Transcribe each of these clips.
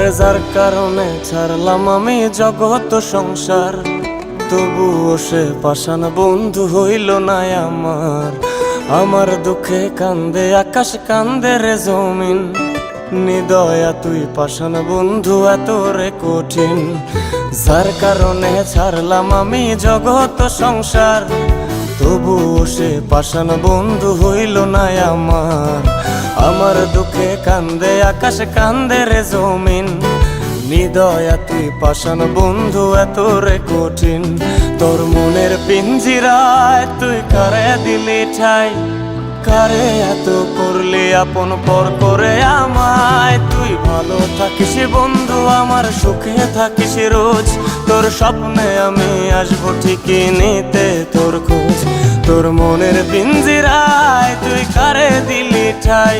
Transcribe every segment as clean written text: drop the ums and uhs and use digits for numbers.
আরে যার কারণে ছাড়লাম আমি জগৎ সংসার, তবুও সে পাষাণ বন্ধু হইল না আমার। আমার দুঃখে কান্দে আকাশ, কান্দে রে জমিন, নিদয়া তুই পাষাণ বন্ধু এত রে কঠিন। যার কারণে ছাড়লাম আমি জগৎ সংসার, তবুও সে পাষাণ বন্ধু হইল না আমার। আমার দুঃখে কান্দে আকাশ, কান্দে রে জমিন, নিদয়া তুই পাষাণ বন্ধু এত রে কঠিন। তোর মনের পিঞ্জিরায় তুই কারে দিলি ঠাই, কারে এত করলি আপন পর করে আমায়। তুই ভালো থাকিস বন্ধু আমার, সুখে থাকিস রোজ, তোর স্বপ্নে আমি আসবো ঠিকই নিতে তোর খোঁজ। তোর মনের পিঞ্জিরায় তুই কারে দিলি ঠাই,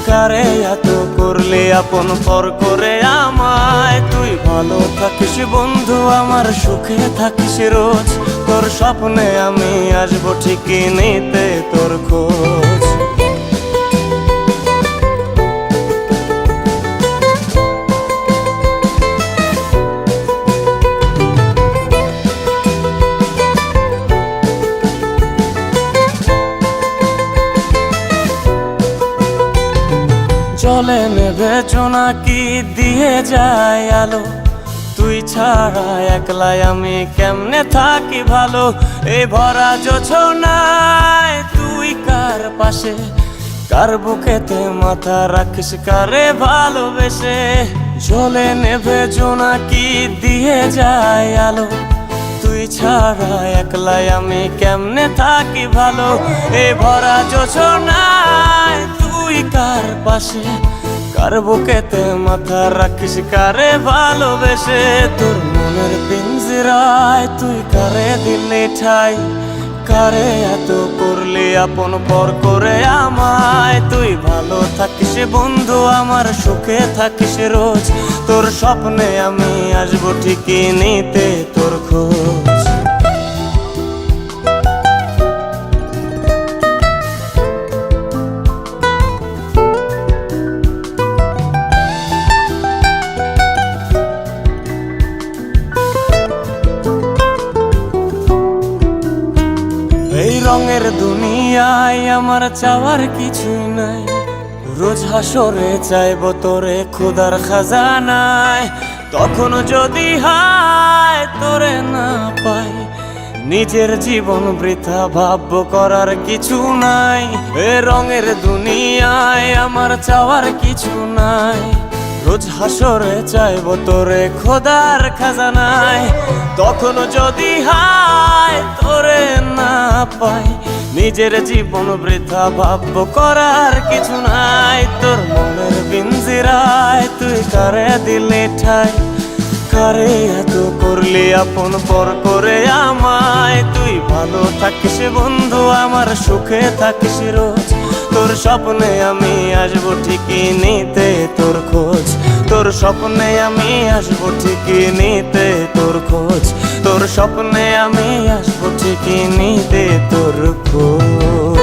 কারে এত করলি আপন পর করে আমায়। তুই ভালো থাকিস বন্ধু আমার, সুখে থাকিস রোজ, তোর স্বপ্নে আমি আসবো ঠিকই নিতে তোর খোঁজ। জলে নেবে জোনাকি দিয়ে যায় আলো, তুই ছাড়া একলাই আমি কেমনে থাকি ভালো। এই ভরা জোছনায় তুই কার পাশে, কার বুকেতে মাথা রাখিস কারে ভালোবেসে। জলে নেবে জোনাকি দিয়ে যায় আলো, তুই ছাড়া একলাই আমি কেমনে থাকি ভালো। এই ভরা জোছনায় তুই কার পাশে, কার বুকেতে মাথা রাখিস কারে ভালোবেসে। তোর মনের পিঞ্জিরায় তুই কারে দিলি ঠাই, কারে এত করলি আপন পর করে আমায়। তুই ভালো থাকিস বন্ধু আমার, সুখে থাকিস রোজ, তোর স্বপ্নে আমি আসবো ঠিকই নিতে তোর খোঁজ। এই রঙের দুনিয়ায় আমার চাওয়ার কিছুই নাই, রোজ হাসরে চাইব তোরে খোদার খাজানায়। তখন যদি হায় তোরে না পাই, নিজের জীবন বৃথা ভাবব করার কিছু নাই। এ রঙের দুনিয়ায় আমার চাওয়ার কিছু নাই, রোজ হাসরে চাইব তোরে খোদার খাজানায়। তখন যদি হায় তোরে না পাই, নিজের জীবন বৃথা ভাবব করার কিছু নাই। তোর মনের পিঞ্জিরায় তুই কারে দিলি ঠাই, কারে এত করলি আপন পর করে আমায়। তুই ভালো থাকিস বন্ধু আমার, সুখে থাকিস রোজ, তোর স্বপ্নে আমি আসবো ঠিকই নিতে তোর খোঁজ। তোর স্বপ্নে আমি আসবো ঠিকই নিতে তোর খোঁজ, তোর স্বপ্নে আমি আসবো ঠিকই নিতে তোর খোঁজ।